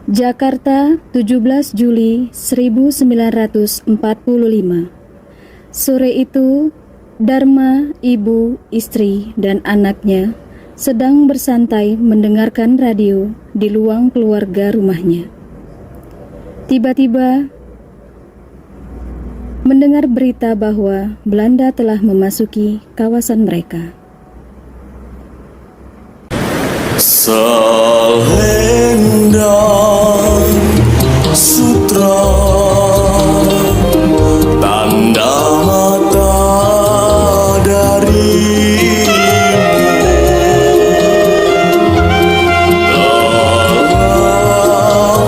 Jakarta, 17 Juli 1945. Sore itu, Dharma, ibu, istri, dan anaknya sedang bersantai mendengarkan radio di luang keluarga rumahnya. Tiba-tiba, mendengar berita bahwa Belanda telah memasuki kawasan mereka. Selendang sutra tanda mata darimu telah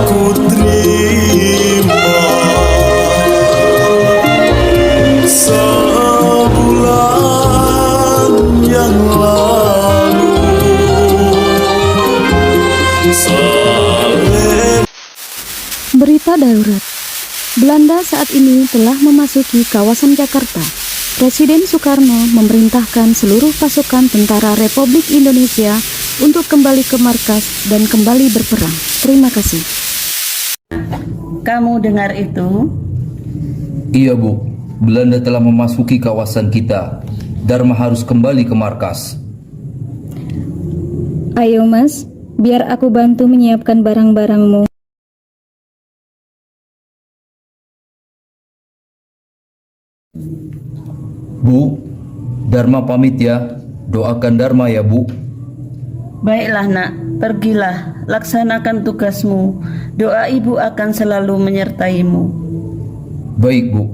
ku terima sebulan yang lalu. Berita darurat. Belanda saat ini telah memasuki kawasan Jakarta. Presiden Soekarno memerintahkan seluruh pasukan tentara Republik Indonesia untuk kembali ke markas dan kembali berperang. Terima kasih. Kamu dengar itu? Iya, Bu. Belanda telah memasuki kawasan kita. Dharma harus kembali ke markas. Ayo Mas, biar aku bantu menyiapkan barang-barangmu. Bu, Dharma pamit ya. Doakan Dharma ya, Bu. Baiklah nak, pergilah, laksanakan tugasmu. Doa ibu akan selalu menyertaimu. Baik, Bu.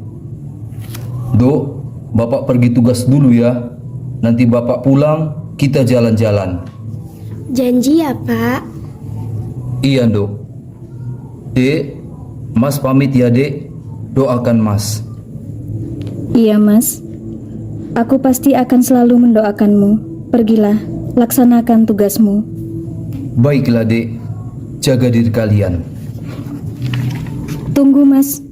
Dok, Bapak pergi tugas dulu ya. Nanti Bapak pulang, kita jalan-jalan. Janji ya, Pak. Iya, Dok. Dek, Mas pamit ya, Dek. Doakan Mas. Iya Mas, aku pasti akan selalu mendoakanmu. Pergilah, laksanakan tugasmu. Baiklah, Dek. Jaga diri kalian. Tunggu Mas,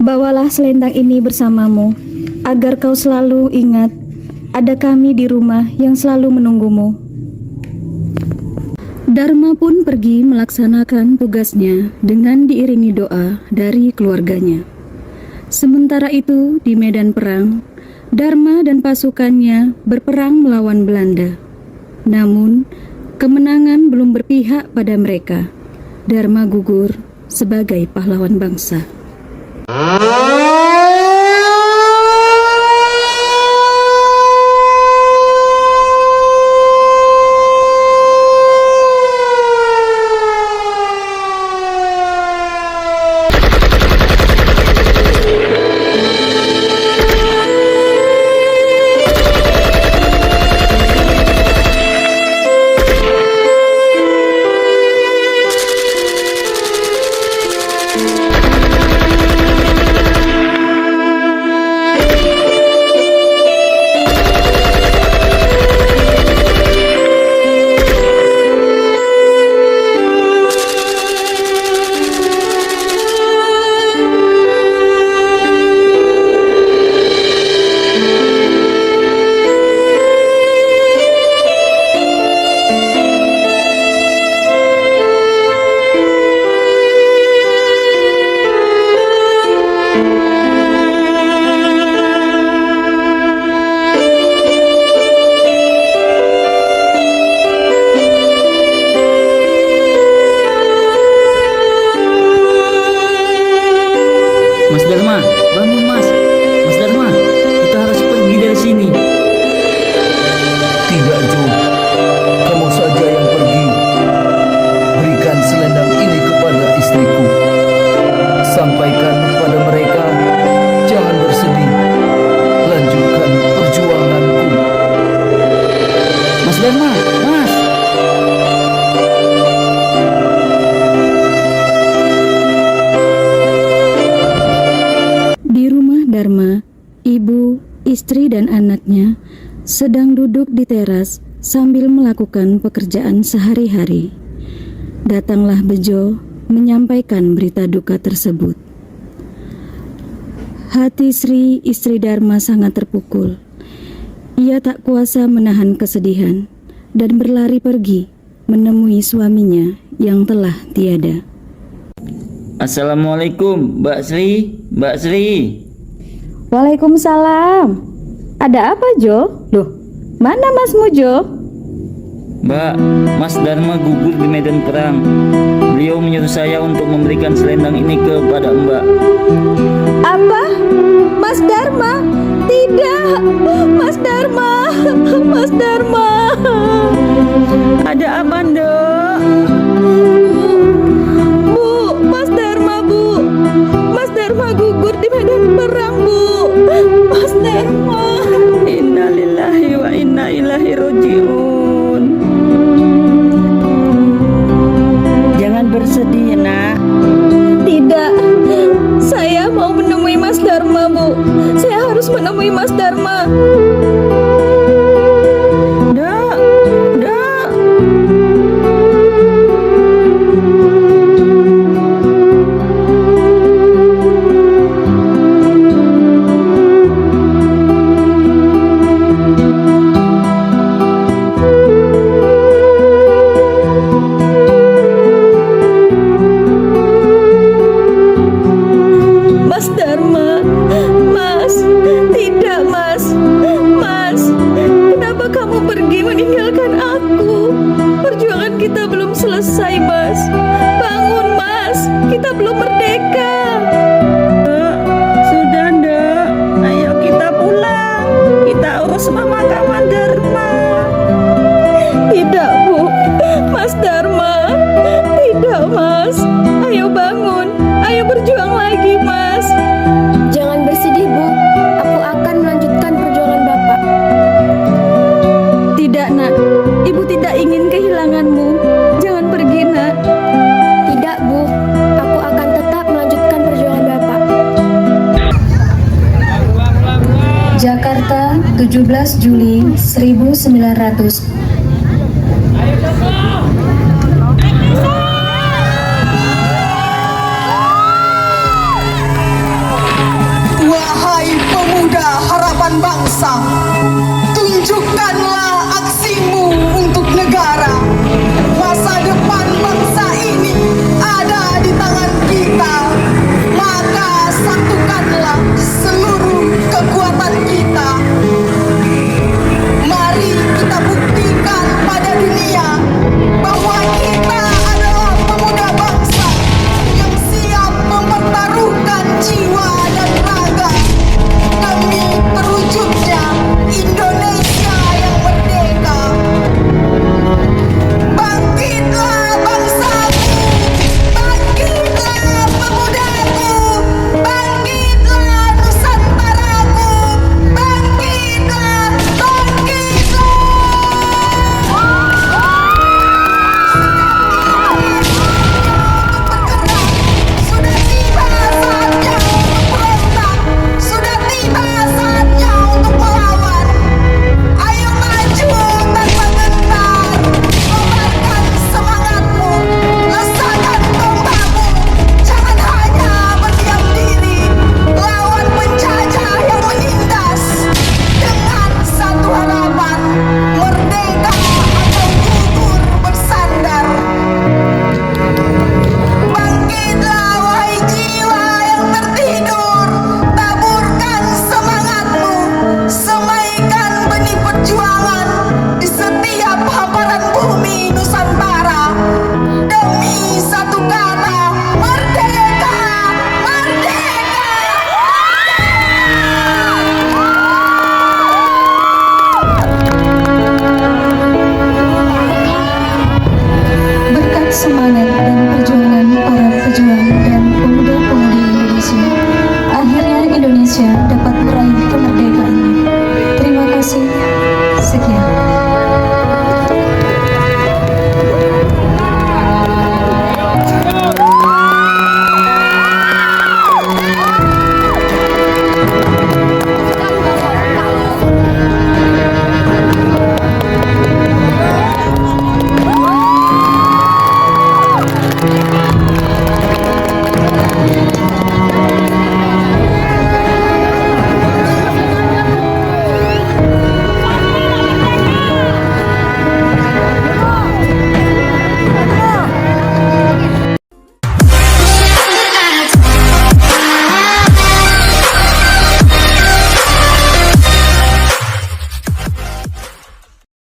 bawalah selendang ini bersamamu, agar kau selalu ingat ada kami di rumah yang selalu menunggumu. Dharma pun pergi melaksanakan tugasnya dengan diiringi doa dari keluarganya. Sementara itu, di medan perang, Dharma dan pasukannya berperang melawan Belanda. Namun, kemenangan belum berpihak pada mereka. Dharma gugur sebagai pahlawan bangsa. Mas Dharma, bangun Mas. Mas Dharma, kita harus pergi dari sini. Tidak, Jo. Kamu saja yang pergi. Berikan selendang ini kepada istriku. Sampaikan kepada mereka, jangan bersedih. Lanjutkan perjuanganku. Mas Dharma, Mas. Di rumah Dharma, ibu, istri, dan anaknya sedang duduk di teras sambil melakukan pekerjaan sehari-hari. Datanglah Bejo menyampaikan berita duka tersebut. Hati Sri, istri Dharma, sangat terpukul. Ia tak kuasa menahan kesedihan dan berlari pergi menemui suaminya yang telah tiada. Assalamualaikum, Mbak Sri. Mbak Sri. Waalaikumsalam. Ada apa, Jo? Loh, mana Masmu, Jo? Mbak, Mas Dharma gugur di medan perang. Beliau menyuruh saya untuk memberikan selendang ini kepada Mbak. Apa? Mas Dharma? Tidak, Mas Dharma. Mas Dharma. Ada apa, Nduk? Bu, Mas Dharma, Bu. Mas Dharma gugur di medan perang, Bu. Mas Dharma. Innalillahi wa inna ilaihi rajiun. Jangan bersedih, Nak. Tidak, saya mau menemui Mas Dharma, Bu. Saya harus menemui Mas Dharma. Dok, Dok. Mas Dharma, Mas, tidak Mas, Mas, kenapa kamu pergi meninggalkan aku? Perjuangan kita belum selesai, Mas. Bangun, Mas, kita belum merdeka. Sudah, Nduk. Ayo kita pulang. Kita urus pemakaman Dharma. Tidak, Bu, Mas Dharma, tidak, Mas. Ayo bangun, ayo berjuang lagi, Mas. Jangan bersedih, Bu. Aku akan melanjutkan perjuangan Bapak. Tidak, Nak, Ibu tidak ingin kehilanganmu. Jangan pergi, Nak. Tidak, Bu. Aku akan tetap melanjutkan perjuangan Bapak. Jakarta, 17 Juli 1900. Wahai pemuda harapan bangsa,